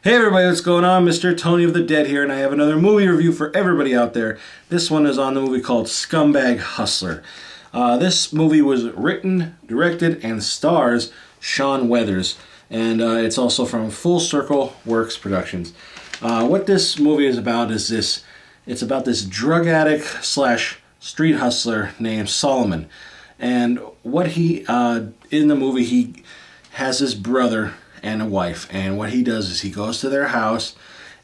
Hey everybody, what's going on? Mr. Tony of the Dead here, and I have another movie review for everybody out there. This one is on the movie called Scumbag Hustler. This movie was written, directed, and stars Sean Weathers, and it's also from Full Circle Works Productions. What this movie is about is it's about this drug addict slash street hustler named Soloman. And what he, in the movie, he has his brother and a wife, and what he does is he goes to their house,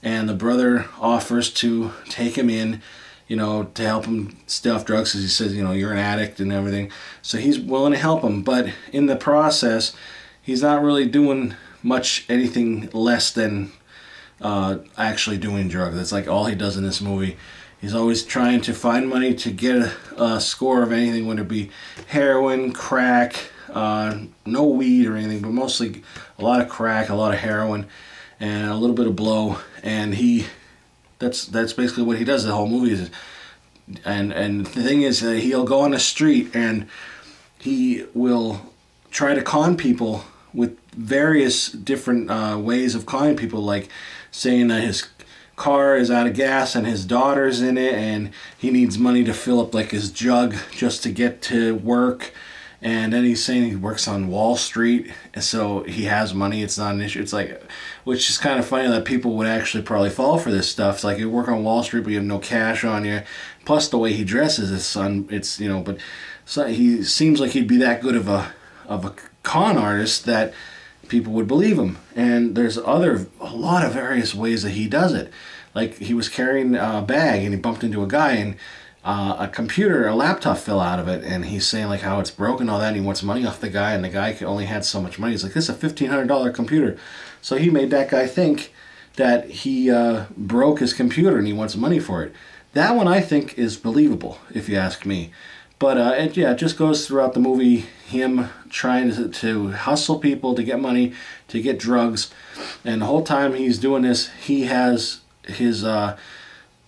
and the brother offers to take him in, you know, to help him stay off drugs, because he says, you know, you're an addict and everything. So he's willing to help him, but in the process, he's not really doing much anything less than actually doing drugs. That's like all he does in this movie. He's always trying to find money to get a score of anything, whether it be heroin, crack, no weed or anything, but mostly a lot of crack, a lot of heroin, and a little bit of blow. And that's basically what he does the whole movie. Is, and the thing is, he'll go on the street and he will try to con people with various different ways of conning people, like saying that his car is out of gas and his daughter's in it and he needs money to fill up like his jug just to get to work. And then he's saying he works on Wall Street, and so he has money. It's not an issue. It's like, which is kind of funny that people would actually probably fall for this stuff. It's like you work on Wall Street, but you have no cash on you. Plus the way he dresses, it's you know. But so he seems like he'd be that good of a con artist that people would believe him. And there's a lot of various ways that he does it. Like he was carrying a bag and he bumped into a guy, and a laptop fell out of it, and he's saying like how it's broken, all that, and he wants money off the guy, and the guy only had so much money. He's like, this is a $1,500 computer. So he made that guy think that he broke his computer and he wants money for it. That one I think is believable, if you ask me. But it just goes throughout the movie, him trying to hustle people to get money, to get drugs, and the whole time he's doing this, he has his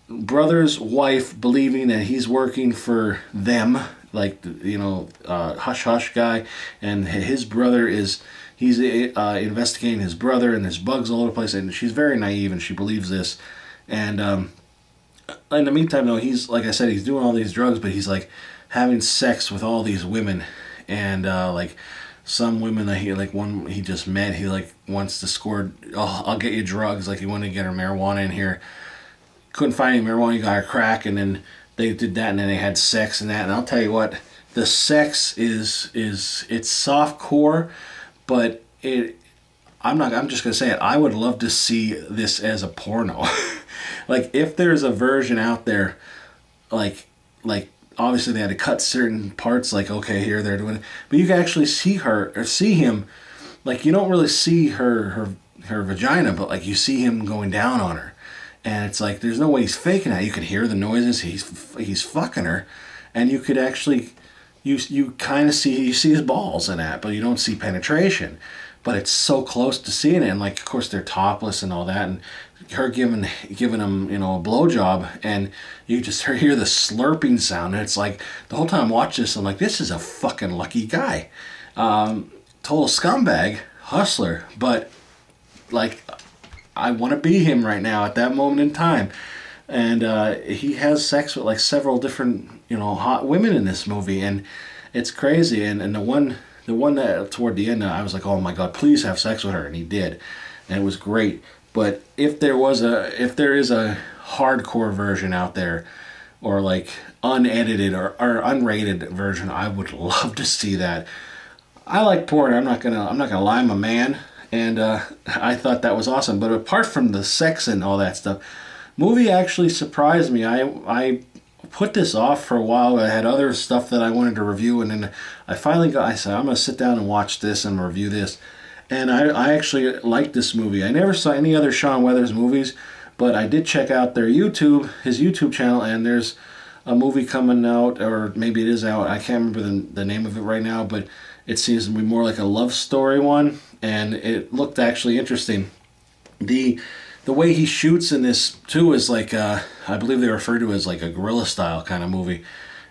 brother's wife believing that he's working for them, like, you know, hush hush guy, and his brother he's investigating his brother, and there's bugs all over the place, and she's very naive and she believes this. And in the meantime though, he's, like I said, he's doing all these drugs, but he's like having sex with all these women, and like some women that one he just met, he like wants to score, oh, I'll get you drugs, like he wanted to get her marijuana in here. Couldn't find any marijuana, you got her crack, and then they did that, and then they had sex and that. And I'll tell you what, the sex it's soft core, but I'm just gonna say it, I would love to see this as a porno. Like if there's a version out there, like obviously they had to cut certain parts, like okay, here they're doing it, but you can actually see her or see him, like you don't really see her vagina, but like you see him going down on her. And it's like, there's no way he's faking that. You can hear the noises. He's fucking her, and you could actually, you kind of see, you see his balls in that, but you don't see penetration. But it's so close to seeing it, and like, of course, they're topless and all that, and her giving him, you know, a blowjob, and you just hear the slurping sound. And it's like the whole time I watch this, I'm like, this is a fucking lucky guy, total scumbag hustler, but like, I want to be him right now at that moment in time. And he has sex with like several different, you know, hot women in this movie, and it's crazy. And the one that toward the end, I was like, oh my god, please have sex with her, and he did, and it was great. But if there is a hardcore version out there, or like unedited or unrated version, I would love to see that. I like porn. I'm not gonna lie, I'm a man. And I thought that was awesome. But apart from the sex and all that stuff, movie actually surprised me. I put this off for a while. I had other stuff that I wanted to review, and then I said, I'm going to sit down and watch this and review this. And I actually liked this movie. I never saw any other Sean Weathers movies, but I did check out his YouTube channel, and there's a movie coming out, or maybe it is out. I can't remember the name of it right now, but it seems to be more like a love story one, and it looked actually interesting. The way he shoots in this too is like I believe they refer to it as like a guerrilla style kind of movie,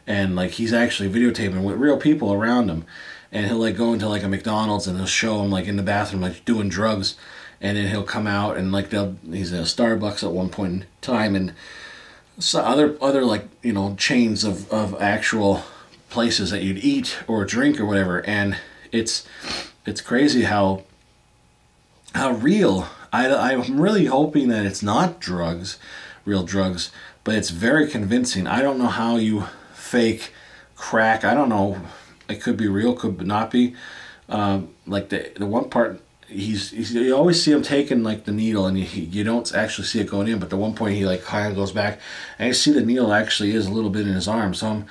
and like he's actually videotaping with real people around him, and he'll like go into like a McDonald's and he'll show him like in the bathroom like doing drugs, and then he'll come out and like he's in a Starbucks at one point in time, and so other like, you know, chains of actual places that you'd eat or drink or whatever. And it's crazy how real. I'm really hoping that it's not drugs, real drugs, but it's very convincing. I don't know how you fake crack. I don't know. It could be real, could not be. Like the one part, you always see him taking like the needle, and you don't actually see it going in. But the one point he like kind of goes back, and you see the needle actually is a little bit in his arm. So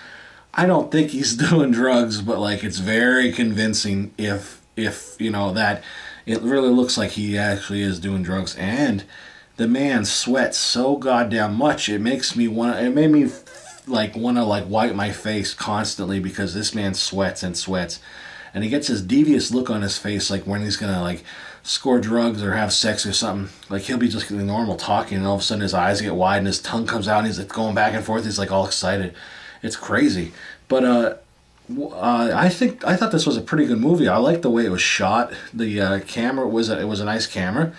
I don't think he's doing drugs, but like it's very convincing if you know that it really looks like he actually is doing drugs. And the man sweats so goddamn much, it makes me want to. It made me like want to like wipe my face constantly, because this man sweats and sweats. And he gets this devious look on his face, like when he's gonna like score drugs or have sex or something. Like he'll be just normal talking, and all of a sudden his eyes get wide and his tongue comes out, and he's like going back and forth. He's like all excited. It's crazy. But I thought this was a pretty good movie. I liked the way it was shot. The camera was it was a nice camera.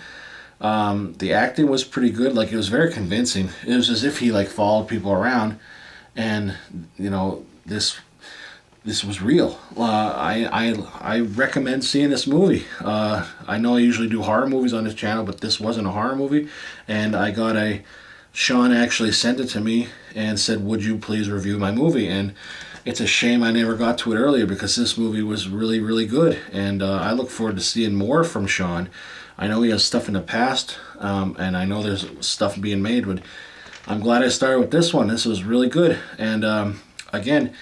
The acting was pretty good. Like it was very convincing. It was as if he like followed people around, and you know this was real. I recommend seeing this movie. I know I usually do horror movies on this channel, but this wasn't a horror movie, and Sean actually sent it to me and said, would you please review my movie? And it's a shame I never got to it earlier, because this movie was really, really good, and I look forward to seeing more from Sean. I know he has stuff in the past, and I know there's stuff being made, but I'm glad I started with this one. This was really good. And again,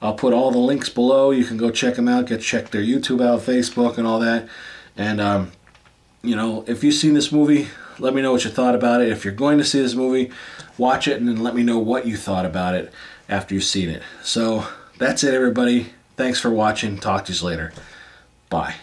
I'll put all the links below. You can go check them out, check their YouTube out, Facebook, and all that. And you know, if you've seen this movie, let me know what you thought about it. If you're going to see this movie, watch it and then let me know what you thought about it after you've seen it. So that's it, everybody. Thanks for watching. Talk to you later. Bye.